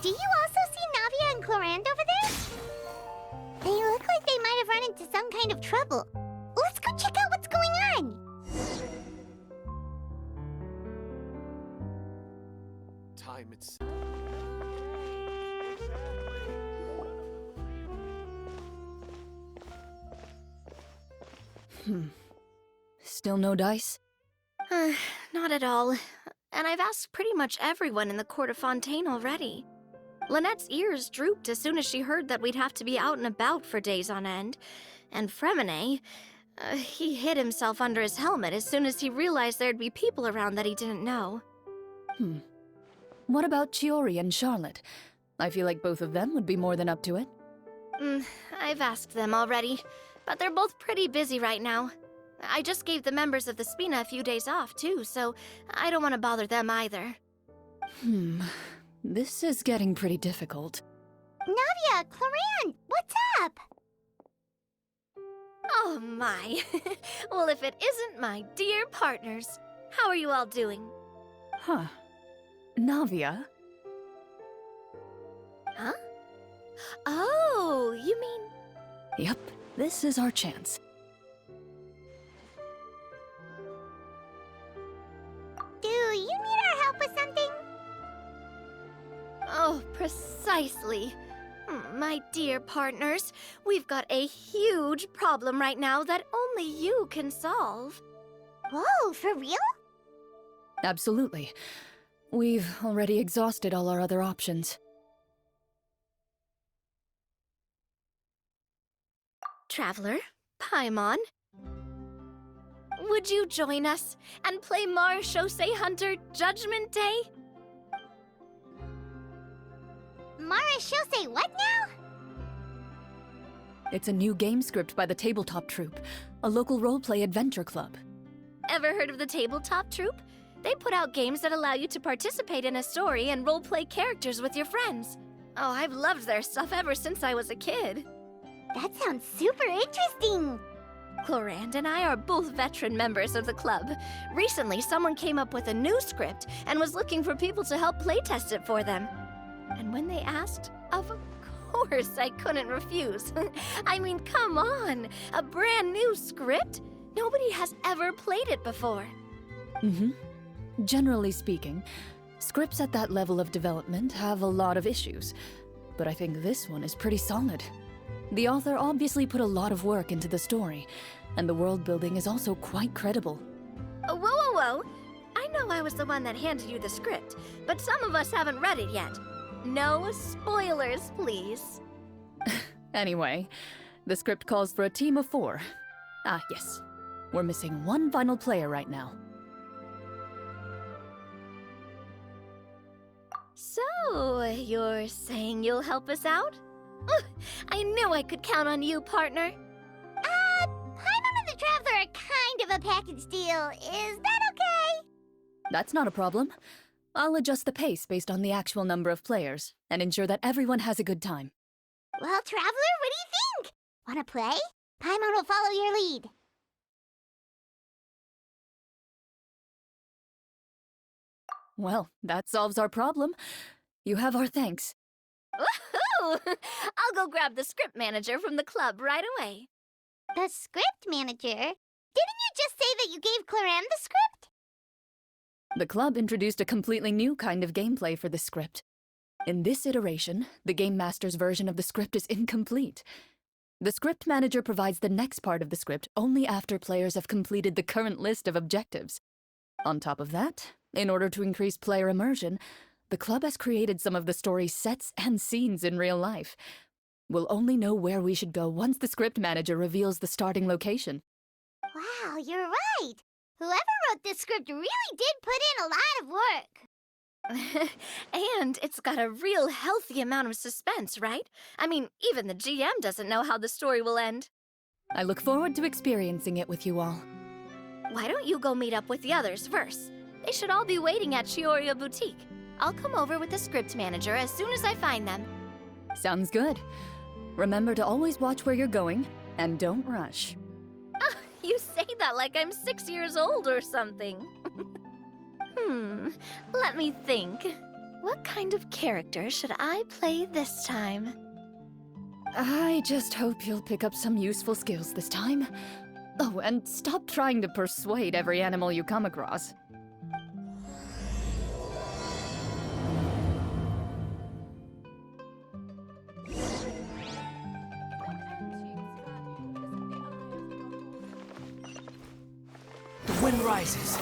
Do you also see Navia and Clorand over there? They look like they might have run into some kind of trouble. Let's go check out what's going on! Time it's... Still no dice? Not at all. And I've asked pretty much everyone in the court of Fontaine already. Lynette's ears drooped as soon as she heard that we'd have to be out and about for days on end. And Fremine, he hid himself under his helmet as soon as he realized there'd be people around that he didn't know. What about Chiori and Charlotte? I feel like both of them would be more than up to it. I've asked them already, but they're both pretty busy right now. I just gave the members of the Spina a few days off, too, so I don't want to bother them either. This is getting pretty difficult. Navia, Clorand, what's up? Oh my. Well, if it isn't my dear partners. How are you all doing? Huh. Navia? Huh? Oh, you mean... Yep, this is our chance. Do you need our help with something? Oh, precisely. My dear partners, we've got a huge problem right now that only you can solve. Whoa, for real? Absolutely. We've already exhausted all our other options. Traveler, Paimon, would you join us and play Marechaussee Hunter Judgment Day? Marechaussee what now? It's a new game script by the Tabletop Troupe, a local roleplay adventure club. Ever heard of the Tabletop Troupe? They put out games that allow you to participate in a story and roleplay characters with your friends. Oh, I've loved their stuff ever since I was a kid. That sounds super interesting. Clorand and I are both veteran members of the club. Recently, someone came up with a new script and was looking for people to help playtest it for them. And when they asked, of course I couldn't refuse. I mean, come on! A brand new script? Nobody has ever played it before. Generally speaking, scripts at that level of development have a lot of issues, but I think this one is pretty solid. The author obviously put a lot of work into the story, and the world building is also quite credible. Whoa, whoa, whoa! I know I was the one that handed you the script, but some of us haven't read it yet. No spoilers, please. Anyway, the script calls for a team of 4. Ah, yes. We're missing one final player right now. So, you're saying you'll help us out? I knew I could count on you, partner. Paimon and the Traveler are kind of a package deal. Is that okay? That's not a problem. I'll adjust the pace based on the actual number of players, and ensure that everyone has a good time. Well, Traveler, what do you think? Wanna play? Paimon will follow your lead. Well, that solves our problem. You have our thanks. Woohoo! I'll go grab the script manager from the club right away. The script manager? Didn't you just say that you gave Clorand the script? The club introduced a completely new kind of gameplay for this script. In this iteration, the Game Master's version of the script is incomplete. The script manager provides the next part of the script only after players have completed the current list of objectives. On top of that, in order to increase player immersion, the club has created some of the story's sets and scenes in real life. We'll only know where we should go once the script manager reveals the starting location. Wow, you're right. Whoever wrote this script really did put in a lot of work. And it's got a real healthy amount of suspense, right? I mean, even the GM doesn't know how the story will end. I look forward to experiencing it with you all. Why don't you go meet up with the others first? They should all be waiting at Chioria Boutique. I'll come over with the script manager as soon as I find them. Sounds good. Remember to always watch where you're going, and don't rush. You say that like I'm 6 years old or something. Let me think. What kind of character should I play this time? I just hope you'll pick up some useful skills this time. Oh, and stop trying to persuade every animal you come across. The wind rises.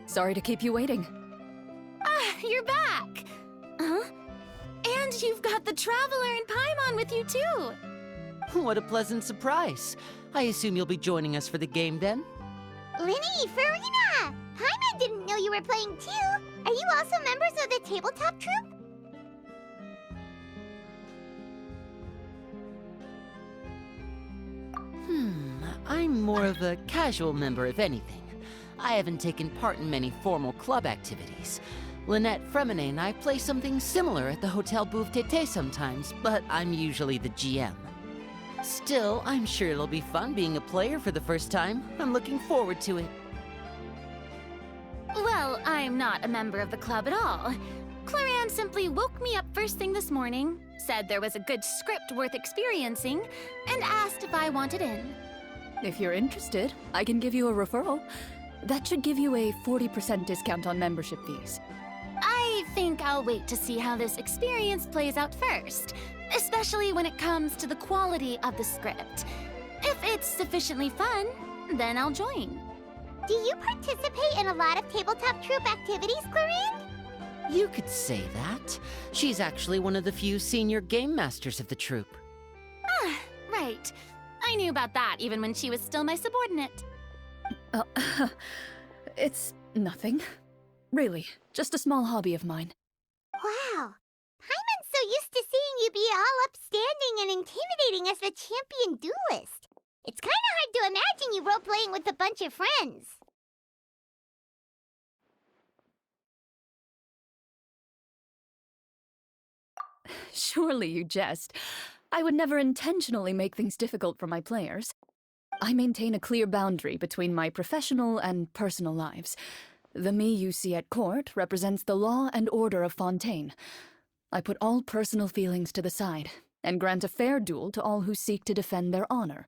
Sorry to keep you waiting. Ah, you're back! Huh? And you've got the Traveler and Paimon with you too! What a pleasant surprise. I assume you'll be joining us for the game then? Linny, Farina! Paimon didn't know you were playing too. Are you also members of the tabletop troupe? I'm more of a casual member, if anything. I haven't taken part in many formal club activities. Lynette, Fremine, and I play something similar at the Hotel Bouffe Tété sometimes, but I'm usually the GM. Still, I'm sure it'll be fun being a player for the first time. I'm looking forward to it. Well, I'm not a member of the club at all. Claran simply woke me up first thing this morning, said there was a good script worth experiencing, and asked if I wanted in. If you're interested, I can give you a referral. That should give you a 40% discount on membership fees. I think I'll wait to see how this experience plays out first, especially when it comes to the quality of the script. If it's sufficiently fun, then I'll join. Do you participate in a lot of tabletop troupe activities, Clarin? You could say that. She's actually one of the few senior game masters of the troupe. Ah, right. I knew about that even when she was still my subordinate. It's nothing. Really, just a small hobby of mine. Wow. Paimon's so used to seeing you be all upstanding and intimidating as the champion duelist. It's kind of hard to imagine you role-playing with a bunch of friends. Surely you jest. I would never intentionally make things difficult for my players. I maintain a clear boundary between my professional and personal lives. The me you see at court represents the law and order of Fontaine. I put all personal feelings to the side and grant a fair duel to all who seek to defend their honor.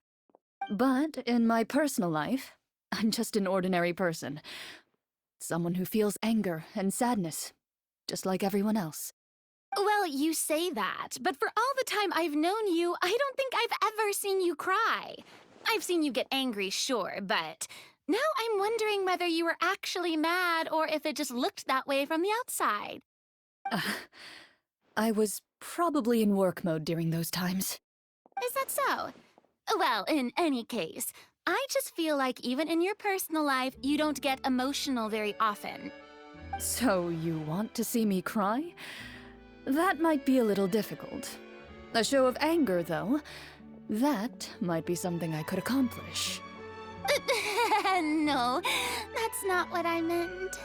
But in my personal life, I'm just an ordinary person. Someone who feels anger and sadness, just like everyone else. Well, you say that, but for all the time I've known you, I don't think I've ever seen you cry. I've seen you get angry, sure, but now I'm wondering whether you were actually mad or if it just looked that way from the outside. I was probably in work mode during those times. Is that so? Well, in any case, I just feel like even in your personal life, you don't get emotional very often. So you want to see me cry? That might be a little difficult. A show of anger, though, that might be something I could accomplish. No, that's not what I meant.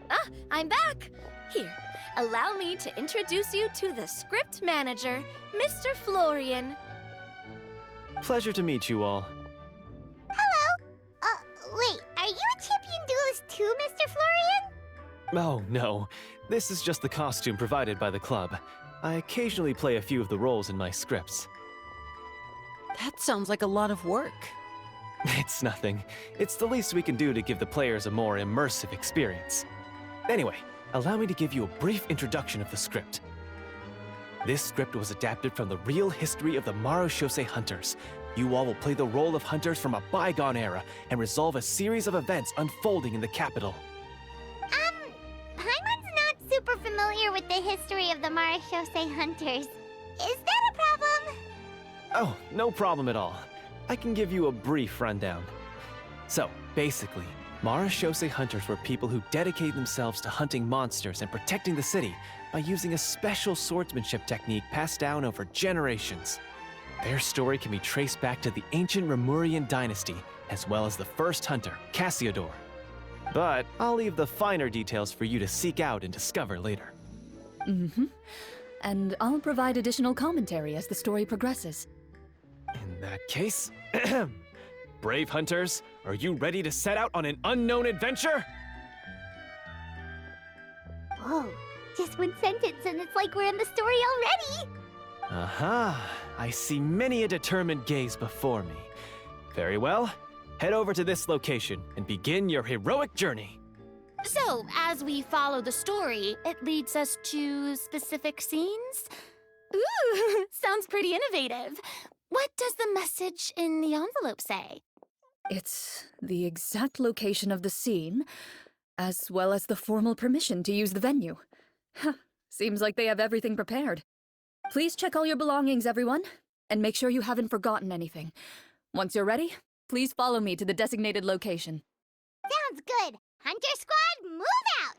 Ah, I'm back! Here, allow me to introduce you to the script manager, Mr. Florian. Pleasure to meet you all. Wait, are you a champion duelist too, Mr. Florian? Oh, no. This is just the costume provided by the club. I occasionally play a few of the roles in my scripts. That sounds like a lot of work. It's nothing. It's the least we can do to give the players a more immersive experience. Anyway, allow me to give you a brief introduction of the script. This script was adapted from the real history of the Marechaussee Hunters. You all will play the role of hunters from a bygone era and resolve a series of events unfolding in the capital. Paimon's not super familiar with the history of the Marechaussee Hunters. Is that a problem? Oh, no problem at all. I can give you a brief rundown. So, basically, Marechaussee Hunters were people who dedicated themselves to hunting monsters and protecting the city by using a special swordsmanship technique passed down over generations. Their story can be traced back to the ancient Remurian dynasty, as well as the first hunter, Cassiodor. But I'll leave the finer details for you to seek out and discover later. Mm-hmm. And I'll provide additional commentary as the story progresses. In that case, brave hunters, are you ready to set out on an unknown adventure? Whoa, just one sentence and it's like we're in the story already! Aha, I see many a determined gaze before me. Very well, head over to this location and begin your heroic journey. So, as we follow the story, it leads us to specific scenes? Ooh, sounds pretty innovative. What does the message in the envelope say? It's the exact location of the scene, as well as the formal permission to use the venue. Seems like they have everything prepared. Please check all your belongings, everyone, and make sure you haven't forgotten anything. Once you're ready, please follow me to the designated location. Sounds good! Hunter Squad, move out!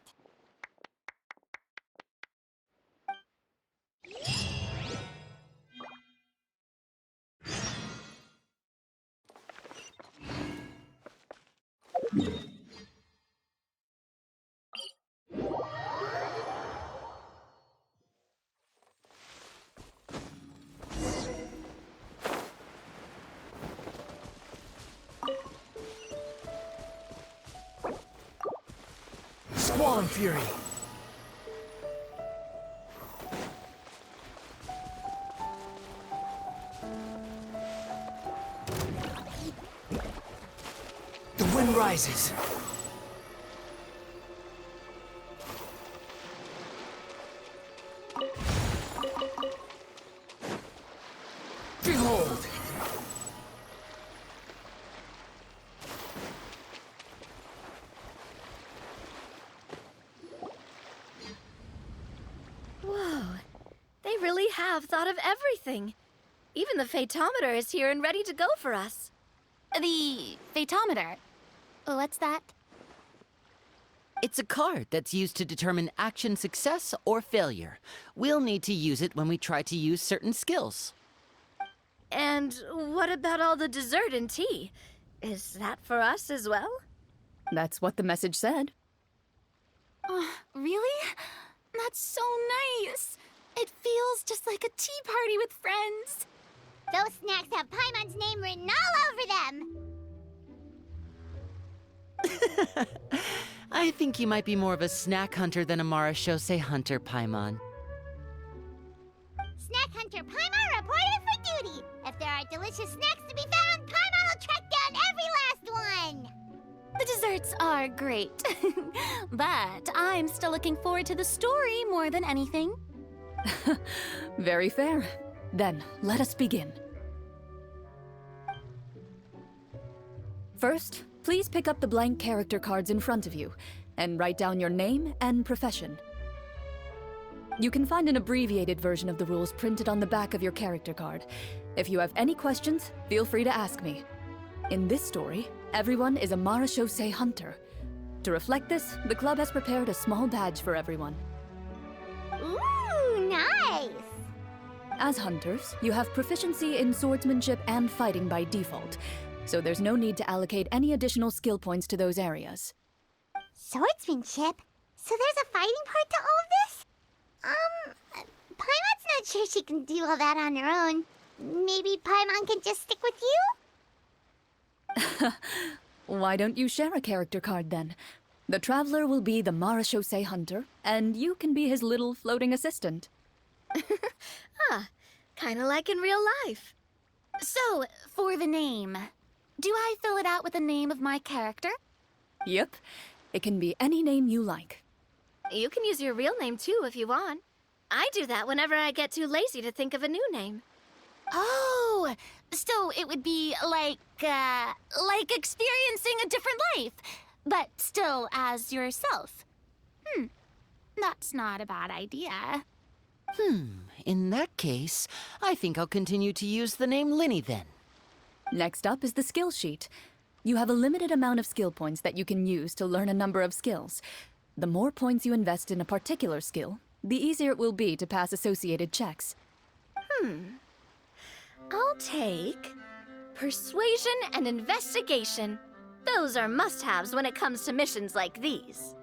Squall and Fury. The wind rises. Behold! Whoa, they really have thought of everything. Even the phaetometer is here and ready to go for us. The phaetometer. What's that? It's a card that's used to determine action success or failure. We'll need to use it when we try to use certain skills. And what about all the dessert and tea? Is that for us as well? That's what the message said. Really? That's so nice. It feels just like a tea party with friends. Those snacks have Paimon's name written all over them! I think you might be more of a snack hunter than a Marashose hunter, Paimon. Snack Hunter Paimon reported for duty! If there are delicious snacks to be found, Paimon will track down every last one! The desserts are great. But I'm still looking forward to the story more than anything. Very fair. Then, let us begin. First, please pick up the blank character cards in front of you and write down your name and profession. You can find an abbreviated version of the rules printed on the back of your character card. If you have any questions, feel free to ask me. In this story, everyone is a Marashose hunter. To reflect this, the club has prepared a small badge for everyone. Ooh, nice! As hunters, you have proficiency in swordsmanship and fighting by default, so there's no need to allocate any additional skill points to those areas. Swordsmanship? So there's a fighting part to all of this? Paimon's not sure she can do all that on her own. Maybe Paimon can just stick with you? Why don't you share a character card then? The Traveler will be the Marashose hunter, and you can be his little floating assistant. Kinda like in real life. So, for the name, do I fill it out with the name of my character? Yep, it can be any name you like. You can use your real name too if you want. I do that whenever I get too lazy to think of a new name. Oh, so it would be like experiencing a different life, but still as yourself. That's not a bad idea. In that case, I think I'll continue to use the name Linny then. Next up is the skill sheet. You have a limited amount of skill points that you can use to learn a number of skills. The more points you invest in a particular skill, the easier it will be to pass associated checks. I'll take Persuasion and investigation. Those are must-haves when it comes to missions like these.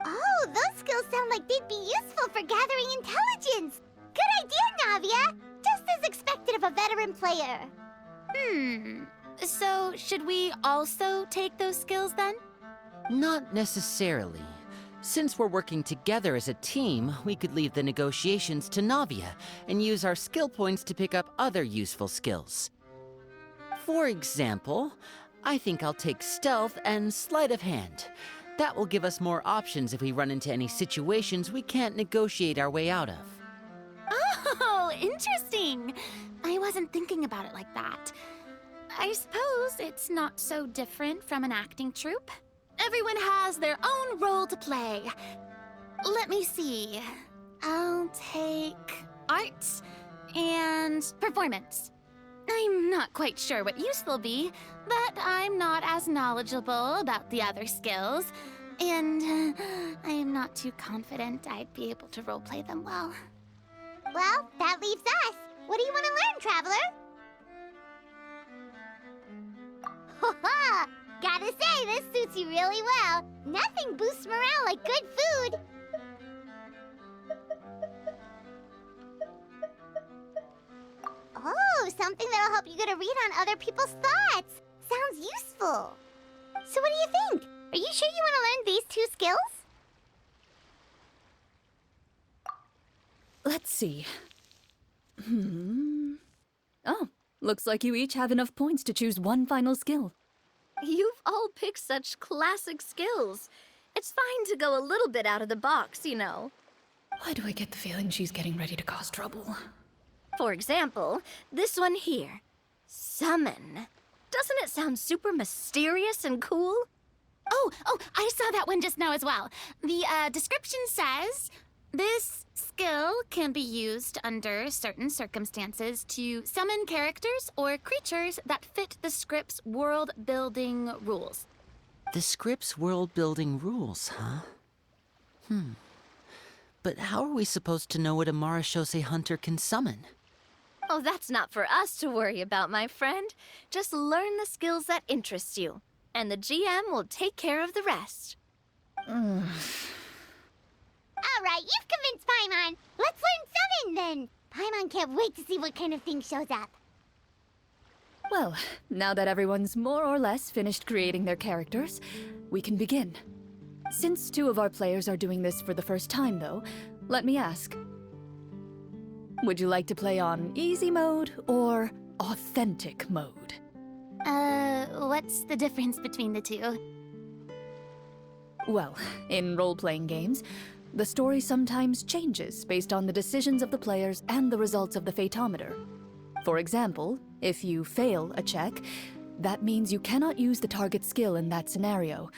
Oh, those skills sound like they'd be useful for gathering intelligence. Good idea, Navia. Just as expected of a veteran player. So, should we also take those skills then? Not necessarily. Since we're working together as a team, we could leave the negotiations to Navia and use our skill points to pick up other useful skills. For example, I think I'll take stealth and sleight of hand. That will give us more options if we run into any situations we can't negotiate our way out of. Oh, interesting. I wasn't thinking about it like that. I suppose it's not so different from an acting troupe. Everyone has their own role to play. Let me see. I'll take art and performance. I'm not quite sure what use they'll be, but I'm not as knowledgeable about the other skills, and I am not too confident I'd be able to roleplay them well. Well, that leaves us. What do you want to learn, Traveler? Ha! Gotta say, this suits you really well. Nothing boosts morale like good food. Oh, something that'll help you get a read on other people's thoughts. Sounds useful. So what do you think? Are you sure you want to learn these 2 skills? Let's see. Oh, looks like you each have enough points to choose one final skill. You've all picked such classic skills. It's fine to go a little bit out of the box, you know. Why do I get the feeling she's getting ready to cause trouble? For example, this one here. Summon. Doesn't it sound super mysterious and cool? Oh, I saw that one just now as well. The description says, this skill can be used under certain circumstances to summon characters or creatures that fit the script's world-building rules. The script's world-building rules, huh? But how are we supposed to know what a Marashose hunter can summon? Oh, that's not for us to worry about, my friend. Just learn the skills that interest you, and the GM will take care of the rest. All right, you've convinced Paimon. Let's learn Summon, then. Paimon can't wait to see what kind of thing shows up. Well, now that everyone's more or less finished creating their characters, we can begin. Since 2 of our players are doing this for the first time, though, let me ask. Would you like to play on easy mode or authentic mode? What's the difference between the 2? Well, in role-playing games, the story sometimes changes based on the decisions of the players and the results of the Fatometer. For example, if you fail a check, that means you cannot use the target skill in that scenario.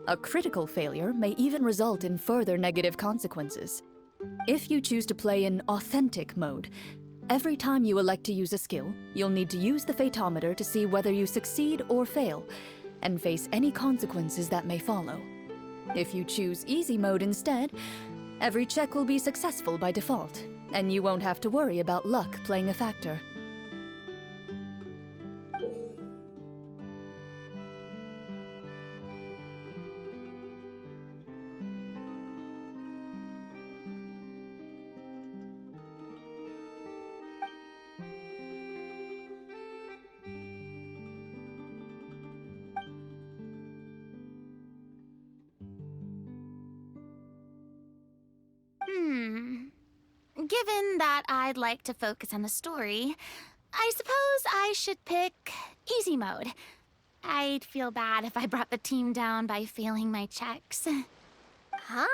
A critical failure may even result in further negative consequences. If you choose to play in authentic mode, every time you elect to use a skill, you'll need to use the Fatometer to see whether you succeed or fail, and face any consequences that may follow. If you choose easy mode instead, every check will be successful by default, and you won't have to worry about luck playing a factor. Given that I'd like to focus on the story, I suppose I should pick easy mode. I'd feel bad if I brought the team down by failing my checks. Huh?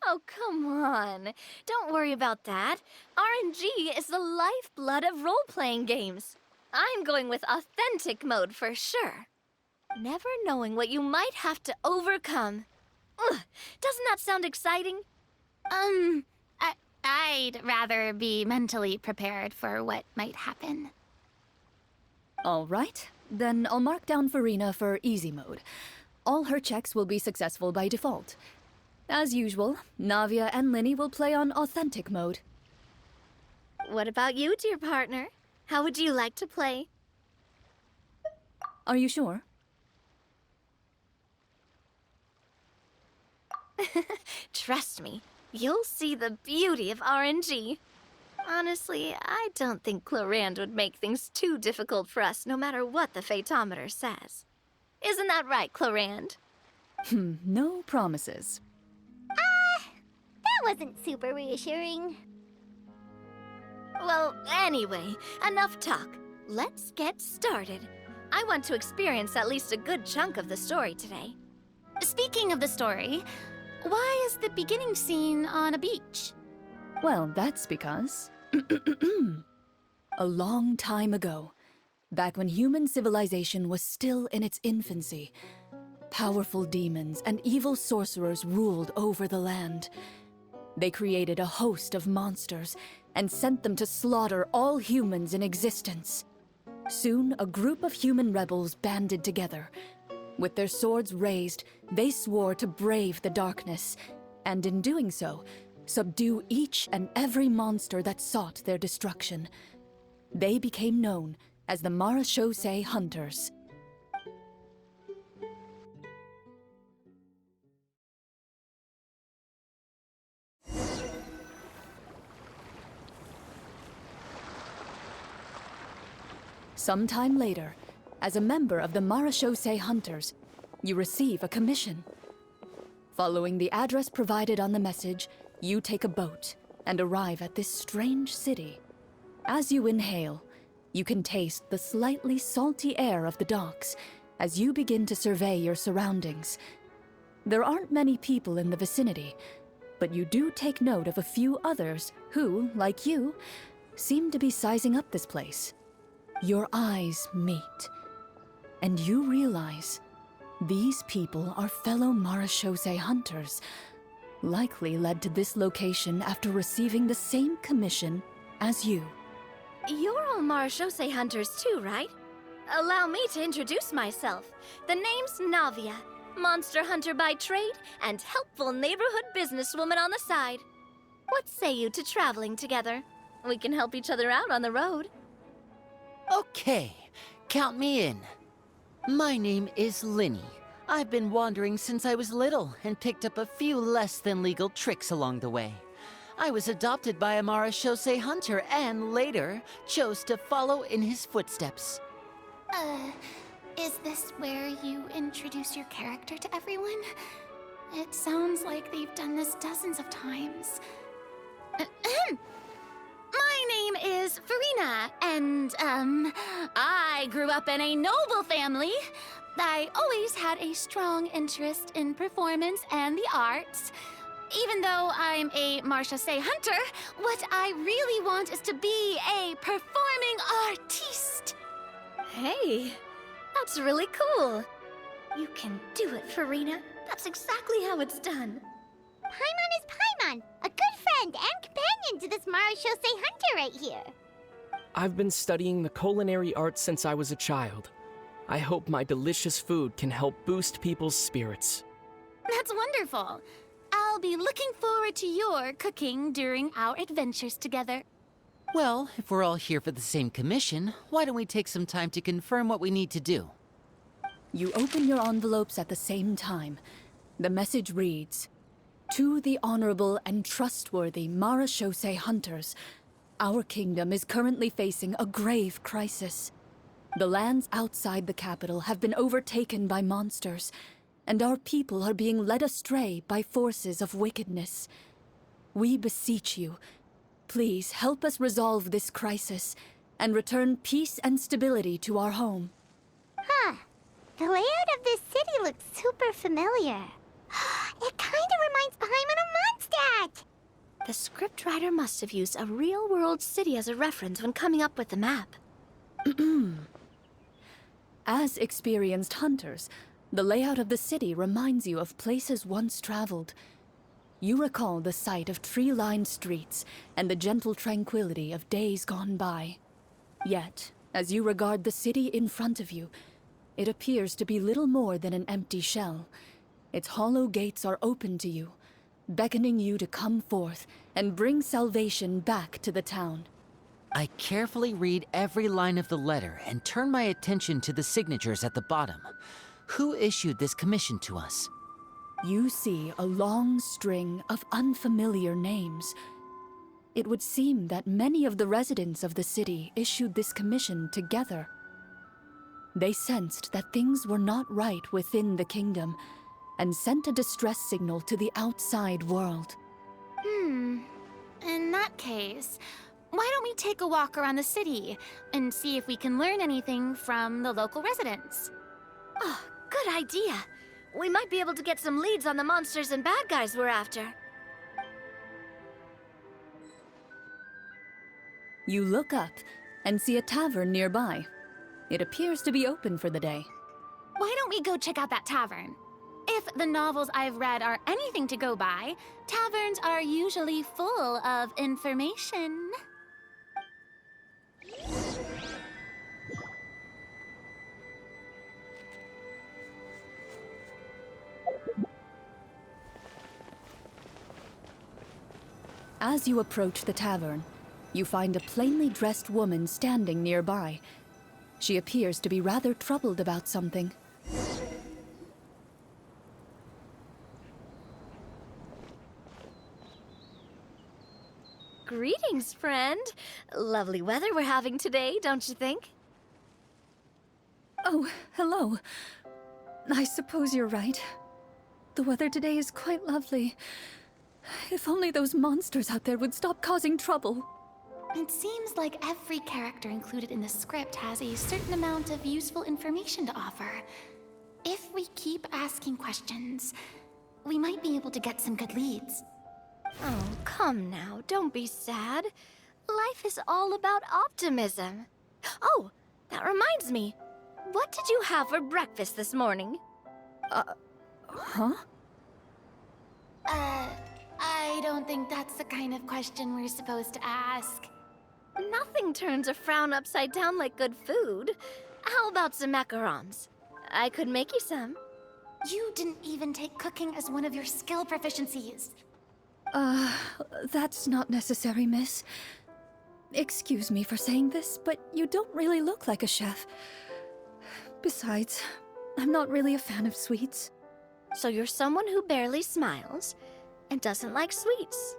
Oh, come on. Don't worry about that. RNG is the lifeblood of role-playing games. I'm going with authentic mode for sure. Never knowing what you might have to overcome. Ugh, doesn't that sound exciting? I'd rather be mentally prepared for what might happen. All right, then I'll mark down Farina for easy mode. All her checks will be successful by default. As usual, Navia and Linny will play on authentic mode. What about you, dear partner? How would you like to play? Are you sure? Trust me, you'll see the beauty of RNG. Honestly, I don't think Clorand would make things too difficult for us no matter what the Fatometer says. Isn't that right, Clorand? No promises. That wasn't super reassuring. Well, anyway, enough talk. Let's get started. I want to experience at least a good chunk of the story today. Speaking of the story, why is the beginning scene on a beach? Well, that's because... a long time ago, back when human civilization was still in its infancy, powerful demons and evil sorcerers ruled over the land. They created a host of monsters and sent them to slaughter all humans in existence. Soon, a group of human rebels banded together. With their swords raised, they swore to brave the darkness, and in doing so, subdue each and every monster that sought their destruction. They became known as the Marachose Hunters. Sometime later, as a member of the Marachose Hunters, you receive a commission. Following the address provided on the message, you take a boat and arrive at this strange city. As you inhale, you can taste the slightly salty air of the docks as you begin to survey your surroundings. There aren't many people in the vicinity, but you do take note of a few others who, like you, seem to be sizing up this place. Your eyes meet, and you realize these people are fellow Marachose hunters, likely led to this location after receiving the same commission as you. You're all Marachose hunters too, right? Allow me to introduce myself. The name's Navia, monster hunter by trade and helpful neighborhood businesswoman on the side. What say you to traveling together? We can help each other out on the road. Okay, count me in. My name is Linny. I've been wandering since I was little and picked up a few less than legal tricks along the way. I was adopted by a Marachose hunter and later chose to follow in his footsteps. Is this where you introduce your character to everyone? It sounds like they've done this dozens of times. My name is Farina, and, I grew up in a noble family. I always had a strong interest in performance and the arts. Even though I'm a Marachose hunter, what I really want is to be a performing artiste. Hey, that's really cool. You can do it, Farina. That's exactly how it's done. Paimon is Paimon, a good friend and companion to this Marachose hunter right here. I've been studying the culinary arts since I was a child. I hope my delicious food can help boost people's spirits. That's wonderful. I'll be looking forward to your cooking during our adventures together. Well, if we're all here for the same commission, why don't we take some time to confirm what we need to do? You open your envelopes at the same time. The message reads, "To the honorable and trustworthy Marachose hunters, our kingdom is currently facing a grave crisis. The lands outside the capital have been overtaken by monsters, and our people are being led astray by forces of wickedness. We beseech you, please help us resolve this crisis and return peace and stability to our home." Huh. The layout of this city looks super familiar. It kinda reminds Paimon of Mondstadt! The scriptwriter must have used a real-world city as a reference when coming up with the map. As experienced hunters, the layout of the city reminds you of places once traveled. You recall the sight of tree-lined streets and the gentle tranquility of days gone by. Yet, as you regard the city in front of you, it appears to be little more than an empty shell. Its hollow gates are open to you, beckoning you to come forth and bring salvation back to the town. I carefully read every line of the letter and turn my attention to the signatures at the bottom. Who issued this commission to us? You see a long string of unfamiliar names. It would seem that many of the residents of the city issued this commission together. They sensed that things were not right within the kingdom and sent a distress signal to the outside world. In that case, why don't we take a walk around the city and see if we can learn anything from the local residents? Oh, good idea. We might be able to get some leads on the monsters and bad guys we're after. You look up and see a tavern nearby. It appears to be open for the day. Why don't we go check out that tavern? If the novels I've read are anything to go by, taverns are usually full of information. As you approach the tavern, you find a plainly dressed woman standing nearby. She appears to be rather troubled about something. Greetings, friend. Lovely weather we're having today, don't you think? Oh, hello. I suppose you're right. The weather today is quite lovely. If only those monsters out there would stop causing trouble. It seems like every character included in the script has a certain amount of useful information to offer. If we keep asking questions, we might be able to get some good leads. Oh, come now, don't be sad. Life is all about optimism. Oh, that reminds me. What did you have for breakfast this morning? Huh? I don't think that's the kind of question we're supposed to ask. Nothing turns a frown upside down like good food. How about some macarons? I could make you some. You didn't even take cooking as one of your skill proficiencies. That's not necessary, miss. Excuse me for saying this, but you don't really look like a chef. Besides, I'm not really a fan of sweets. So you're someone who barely smiles and doesn't like sweets.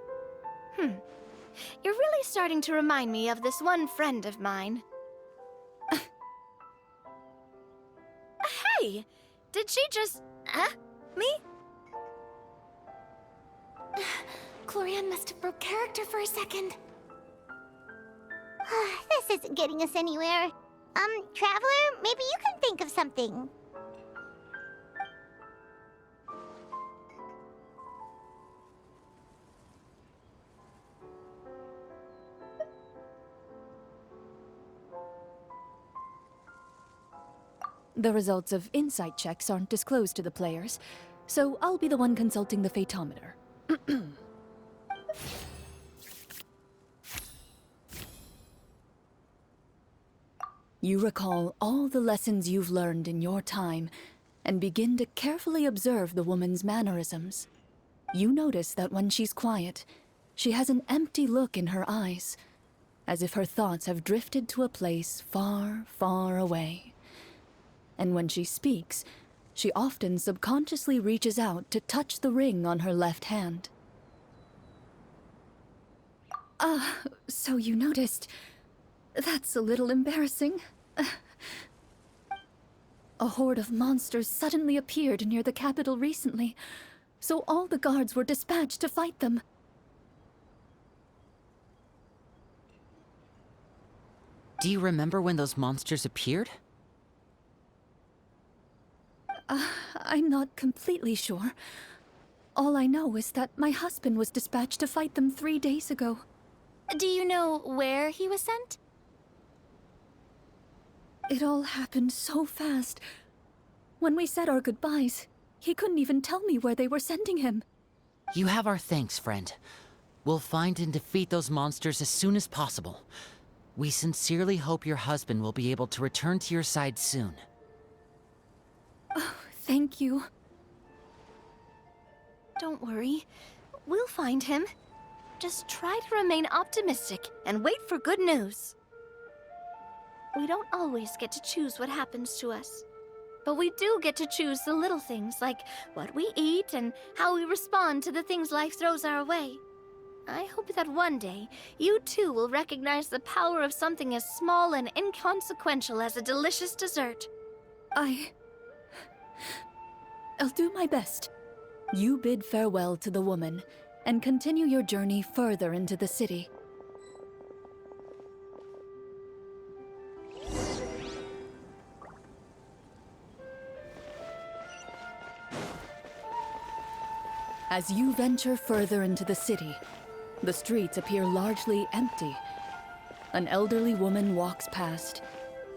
You're really starting to remind me of this one friend of mine. Hey! Did she just... me? Clorian must have broke character for a second. This isn't getting us anywhere. Traveler, maybe you can think of something. The results of insight checks aren't disclosed to the players, so I'll be the one consulting the phaetometer. You recall all the lessons you've learned in your time and begin to carefully observe the woman's mannerisms. You notice that when she's quiet, she has an empty look in her eyes, as if her thoughts have drifted to a place far, far away. And when she speaks, she often subconsciously reaches out to touch the ring on her left hand. So you noticed. That's a little embarrassing. A horde of monsters suddenly appeared near the capital recently, so all the guards were dispatched to fight them. Do you remember when those monsters appeared? I'm not completely sure. All I know is that my husband was dispatched to fight them 3 days ago. Do you know where he was sent? It all happened so fast. When we said our goodbyes, he couldn't even tell me where they were sending him. You have our thanks, friend. We'll find and defeat those monsters as soon as possible. We sincerely hope your husband will be able to return to your side soon. Oh, thank you. Don't worry. We'll find him. just try to remain optimistic and wait for good news. We don't always get to choose what happens to us, but we do get to choose the little things like what we eat and how we respond to the things life throws our way. I hope that one day, you too will recognize the power of something as small and inconsequential as a delicious dessert. I'll do my best. You bid farewell to the woman and continue your journey further into the city. As you venture further into the city, the streets appear largely empty. An elderly woman walks past.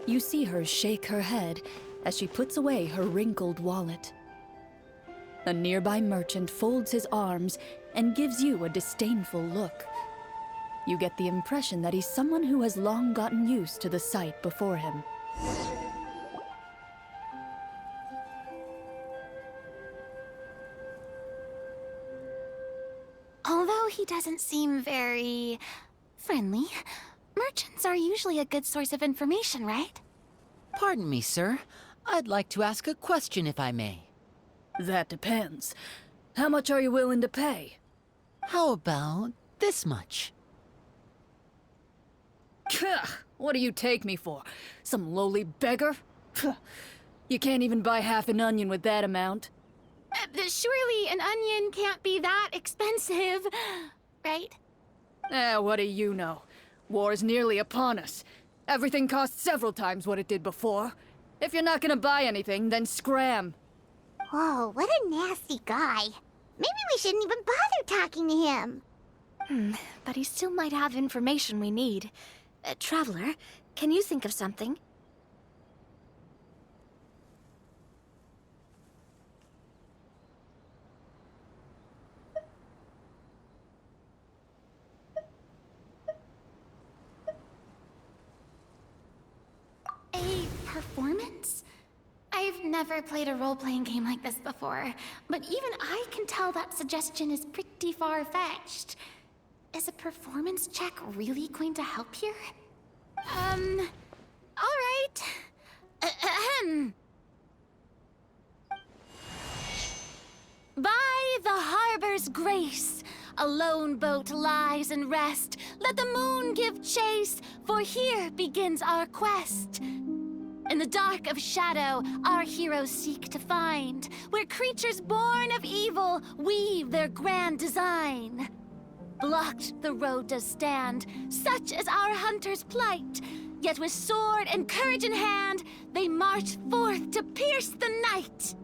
You see her shake her head as she puts away her wrinkled wallet. A nearby merchant folds his arms and gives you a disdainful look. You get the impression that he's someone who has long gotten used to the sight before him. Although he doesn't seem very friendly, merchants are usually a good source of information, right? Pardon me, sir. I'd like to ask a question if I may. That depends. How much are you willing to pay? How about this much? What do you take me for? Some lowly beggar? You can't even buy half an onion with that amount. Surely an onion can't be that expensive, right? What do you know? War's nearly upon us. Everything costs several times what it did before. If you're not gonna buy anything, then scram. Whoa, what a nasty guy. Maybe we shouldn't even bother talking to him. But he still might have information we need. Traveler, can you think of something? A performance? I've never played a role-playing game like this before, but even I can tell that suggestion is pretty far-fetched. Is a performance check really going to help here? All right. Ahem. By the harbor's grace, a lone boat lies in rest. Let the moon give chase, for here begins our quest. In the dark of shadow, our heroes seek to find where creatures born of evil weave their grand design. Blocked the road does stand, such is our hunter's plight. Yet with sword and courage in hand, they march forth to pierce the night.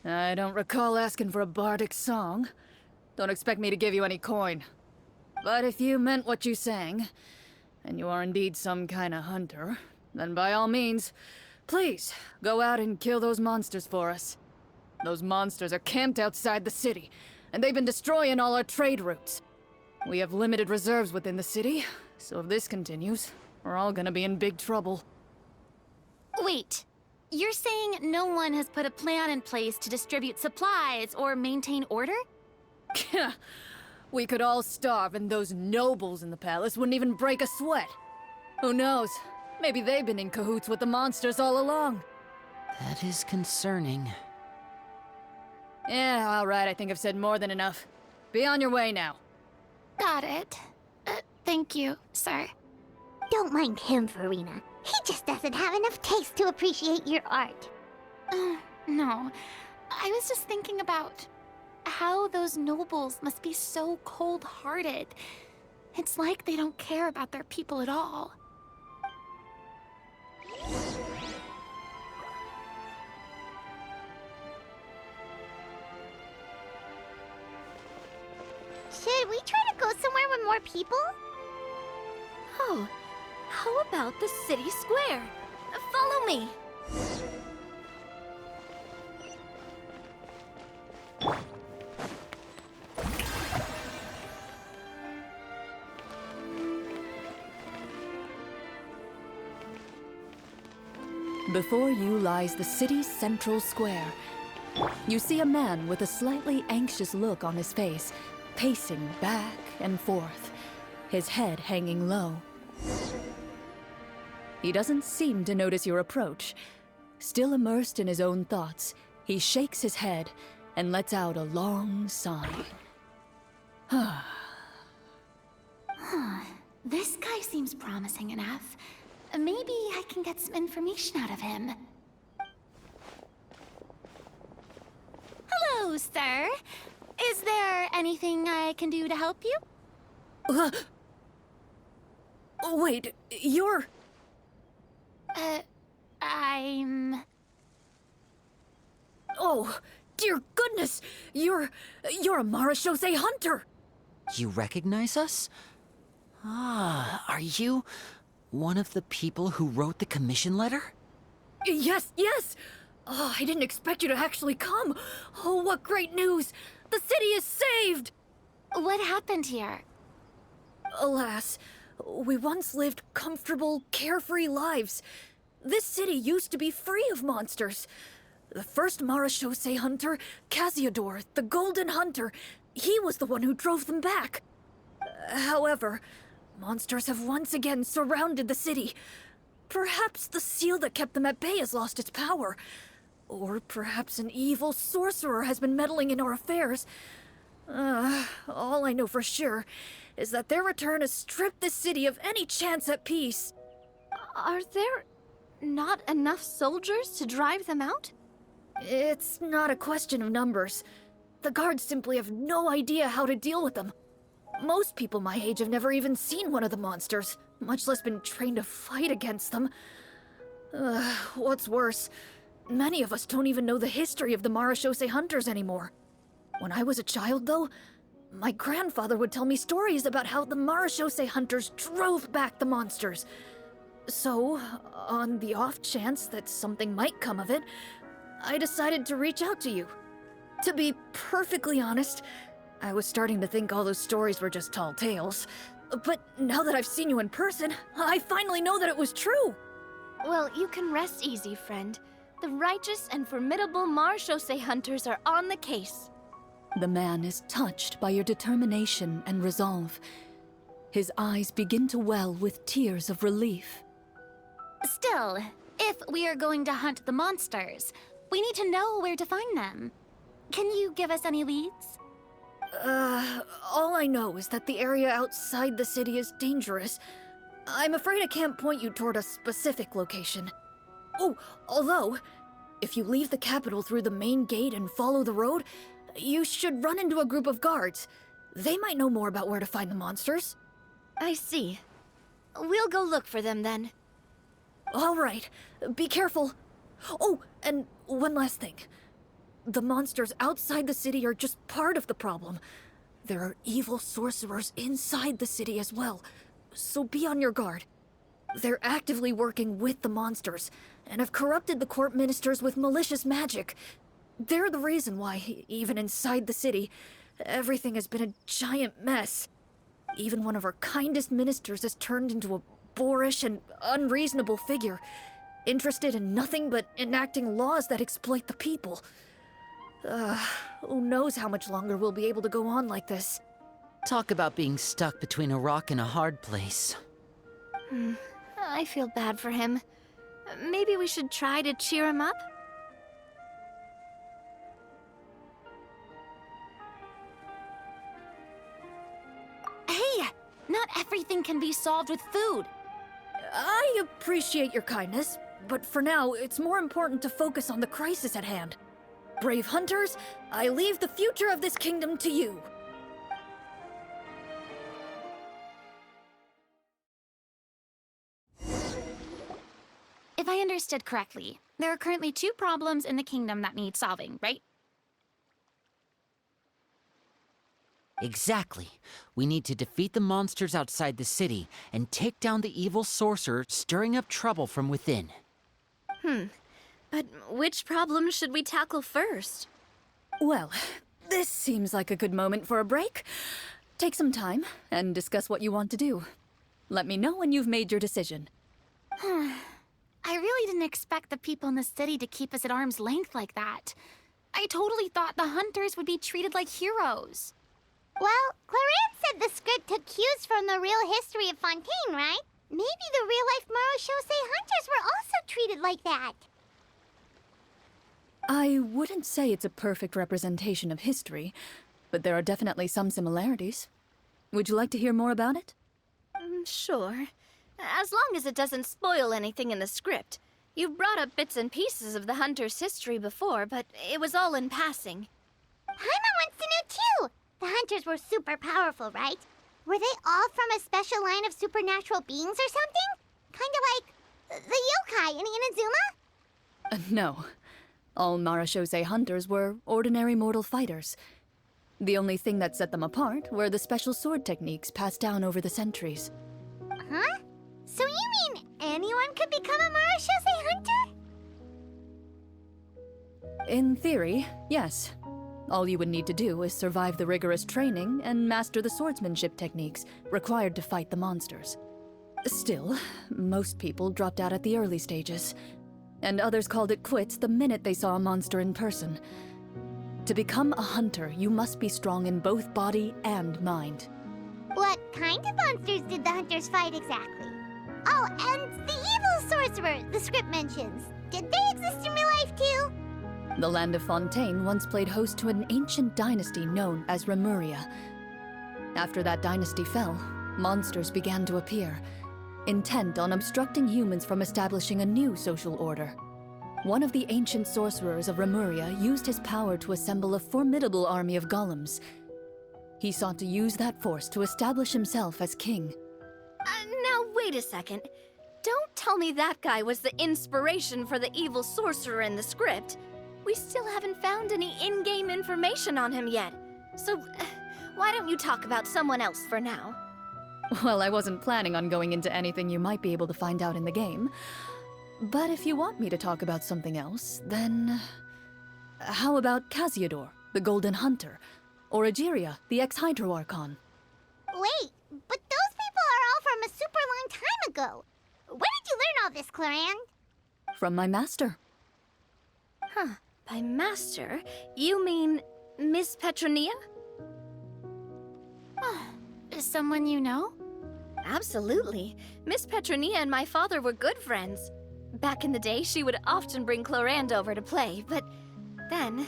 I don't recall asking for a bardic song. Don't expect me to give you any coin. But if you meant what you sang, and you are indeed some kind of hunter, then by all means, please, go out and kill those monsters for us. Those monsters are camped outside the city, and they've been destroying all our trade routes. We have limited reserves within the city, so if this continues, we're all gonna be in big trouble. Wait, you're saying no one has put a plan in place to distribute supplies or maintain order? We could all starve and those nobles in the palace wouldn't even break a sweat. Who knows? Maybe they've been in cahoots with the monsters all along. That is concerning. Yeah, all right, I think I've said more than enough. Be on your way now. Got it. Thank you, sir. Don't mind him, Farina. He just doesn't have enough taste to appreciate your art. No. I was just thinking about how those nobles must be so cold-hearted. It's like they don't care about their people at all. Should we try to go somewhere with more people? Oh, how about the city square? Follow me. Before you lies the city's central square. You see a man with a slightly anxious look on his face, pacing back and forth, his head hanging low. He doesn't seem to notice your approach. Still immersed in his own thoughts, he shakes his head and lets out a long sigh. This guy seems promising enough. Maybe I can get some information out of him. Hello, sir. Is there anything I can do to help you? Wait, you're... I'm... Oh, dear goodness! You're a Marashose hunter! You recognize us? Ah, are you one of the people who wrote the commission letter? Yes, yes! Oh, I didn't expect you to actually come. Oh, what great news! The city is saved! What happened here? Alas, we once lived comfortable, carefree lives. This city used to be free of monsters. The first Marashose hunter, Casiodor, the Golden Hunter, he was the one who drove them back. However, monsters have once again surrounded the city. Perhaps the seal that kept them at bay has lost its power. Or perhaps an evil sorcerer has been meddling in our affairs. All I know for sure is that their return has stripped the city of any chance at peace. Are there not enough soldiers to drive them out? It's not a question of numbers. The guards simply have no idea how to deal with them. Most people my age have never even seen one of the monsters, much less been trained to fight against them. What's worse, many of us don't even know the history of the Marashose hunters anymore. When I was a child, though, my grandfather would tell me stories about how the Marashose hunters drove back the monsters. So, on the off chance that something might come of it, I decided to reach out to you. To be perfectly honest, I was starting to think all those stories were just tall tales. But now that I've seen you in person, I finally know that it was true! Well, you can rest easy, friend. The righteous and formidable Marashose hunters are on the case. The man is touched by your determination and resolve. His eyes begin to well with tears of relief. Still, if we are going to hunt the monsters, we need to know where to find them. Can you give us any leads? All I know is that the area outside the city is dangerous. I'm afraid I can't point you toward a specific location. Oh, although, if you leave the capital through the main gate and follow the road, you should run into a group of guards. They might know more about where to find the monsters. I see. We'll go look for them then. All right, be careful. Oh, and one last thing. The monsters outside the city are just part of the problem. There are evil sorcerers inside the city as well, so be on your guard. They're actively working with the monsters, and have corrupted the court ministers with malicious magic. They're the reason why, even inside the city, everything has been a giant mess. Even one of our kindest ministers has turned into a boorish and unreasonable figure, interested in nothing but enacting laws that exploit the people. Who knows how much longer we'll be able to go on like this. Talk about being stuck between a rock and a hard place. I feel bad for him. Maybe we should try to cheer him up? Hey, not everything can be solved with food. I appreciate your kindness, but for now, it's more important to focus on the crisis at hand. Brave hunters, I leave the future of this kingdom to you. If I understood correctly, there are currently 2 problems in the kingdom that need solving, right? Exactly. We need to defeat the monsters outside the city and take down the evil sorcerer stirring up trouble from within. But which problem should we tackle first? Well, this seems like a good moment for a break. Take some time and discuss what you want to do. Let me know when you've made your decision. I really didn't expect the people in the city to keep us at arm's length like that. I totally thought the hunters would be treated like heroes. Well, Clarence said the script took cues from the real history of Fontaine, right? Maybe the real-life Marachose hunters were also treated like that. I wouldn't say it's a perfect representation of history, but there are definitely some similarities. Would you like to hear more about it? Sure. As long as it doesn't spoil anything in the script. You've brought up bits and pieces of the hunter's history before, but it was all in passing. Paimon wants to know too! The hunters were super powerful, right? Were they all from a special line of supernatural beings or something? Kinda like the yokai in Inazuma? No. All Marachose hunters were ordinary mortal fighters. The only thing that set them apart were the special sword techniques passed down over the centuries. Huh? So you mean anyone could become a Marachose hunter? In theory, yes. All you would need to do is survive the rigorous training and master the swordsmanship techniques required to fight the monsters. Still, most people dropped out at the early stages, and others called it quits the minute they saw a monster in person. To become a hunter, you must be strong in both body and mind. What kind of monsters did the hunters fight exactly? Oh, and the evil sorcerer the script mentions. Did they exist in real life too? The land of Fontaine once played host to an ancient dynasty known as Remuria. After that dynasty fell, monsters began to appear, intent on obstructing humans from establishing a new social order. One of the ancient sorcerers of Remuria used his power to assemble a formidable army of golems. He sought to use that force to establish himself as king. Now wait a second. Don't tell me that guy was the inspiration for the evil sorcerer in the script. We still haven't found any in-game information on him yet. So, why don't you talk about someone else for now? Well, I wasn't planning on going into anything you might be able to find out in the game. But if you want me to talk about something else, then... How about Casiodor, the Golden Hunter? Or Egeria, the ex-Hydro Archon? Wait, but those people are all from a super long time ago. Where did you learn all this, Clarand? From my master. Huh. By master, you mean Miss Petronia? Is someone you know? Absolutely. Miss Petronia and my father were good friends. Back in the day, she would often bring Clarand over to play, but then...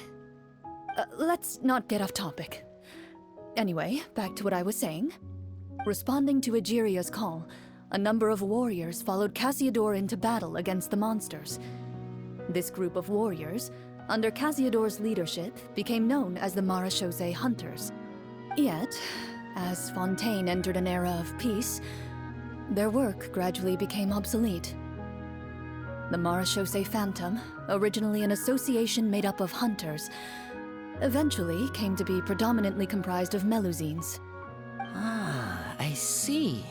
Let's not get off topic. Anyway, back to what I was saying. Responding to Egeria's call, a number of warriors followed Casiodor into battle against the monsters. This group of warriors, under Casiodor's leadership, became known as the Marachose Hunters. Yet, as Fontaine entered an era of peace, their work gradually became obsolete. The Marachose Phantom, originally an association made up of hunters, eventually came to be predominantly comprised of Melusines. Ah, I see.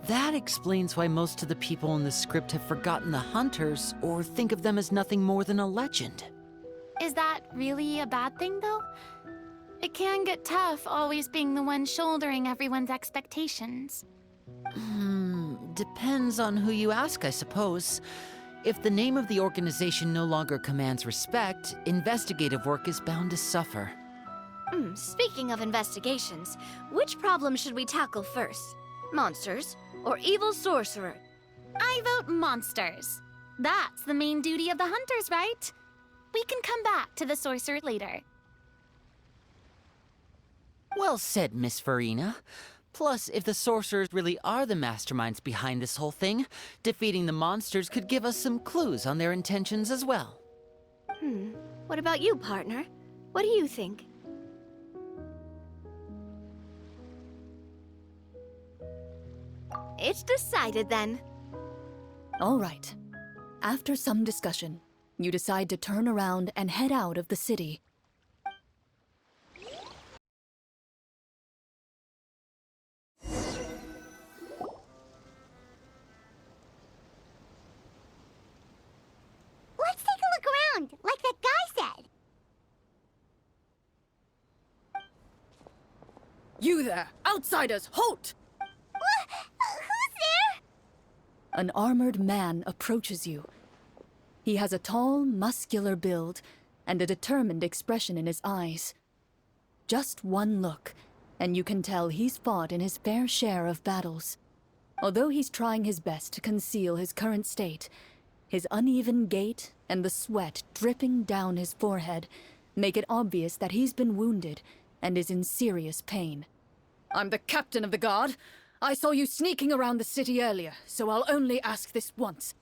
That explains why most of the people in the script have forgotten the hunters or think of them as nothing more than a legend. Is that really a bad thing, though? It can get tough always being the one shouldering everyone's expectations. Depends on who you ask, I suppose. If the name of the organization no longer commands respect, investigative work is bound to suffer. Speaking of investigations, which problem should we tackle first? Monsters or evil sorcerer? I vote monsters. That's the main duty of the hunters, right? We can come back to the sorcerer later. Well said, Miss Farina. Plus, if the sorcerers really are the masterminds behind this whole thing, defeating the monsters could give us some clues on their intentions as well. What about you, partner? What do you think? It's decided then. All right. After some discussion, you decide to turn around and head out of the city. Let's take a look around, like that guy said. You there! Outsiders, halt! Who's there? An armored man approaches you. He has a tall, muscular build and a determined expression in his eyes. Just one look, and you can tell he's fought in his fair share of battles. Although he's trying his best to conceal his current state, his uneven gait and the sweat dripping down his forehead make it obvious that he's been wounded and is in serious pain. I'm the captain of the guard. I saw you sneaking around the city earlier, so I'll only ask this once.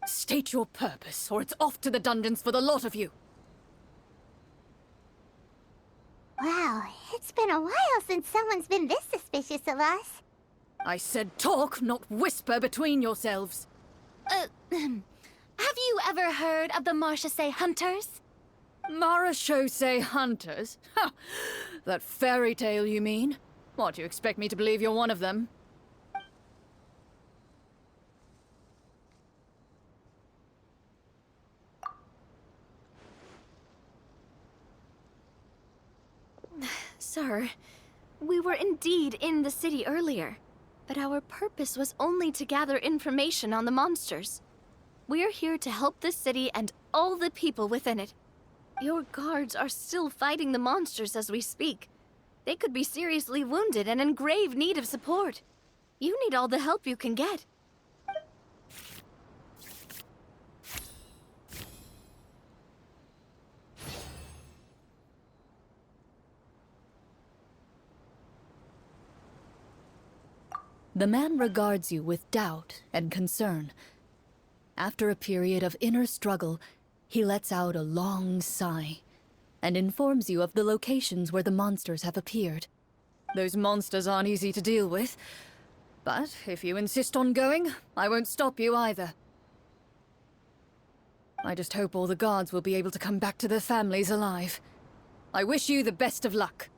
State your purpose, or it's off to the dungeons for the lot of you. Wow, it's been a while since someone's been this suspicious of us. I said talk, not whisper between yourselves. Have you ever heard of the Marchese Hunters? Marachose hunters? Ha! That fairy tale, you mean? What, you expect me to believe you're one of them? Sir, we were indeed in the city earlier, but our purpose was only to gather information on the monsters. We're here to help the city and all the people within it. Your guards are still fighting the monsters as we speak. They could be seriously wounded and in grave need of support. You need all the help you can get. The man regards you with doubt and concern. After a period of inner struggle, he lets out a long sigh and informs you of the locations where the monsters have appeared. Those monsters aren't easy to deal with, but if you insist on going, I won't stop you either. I just hope all the guards will be able to come back to their families alive. I wish you the best of luck.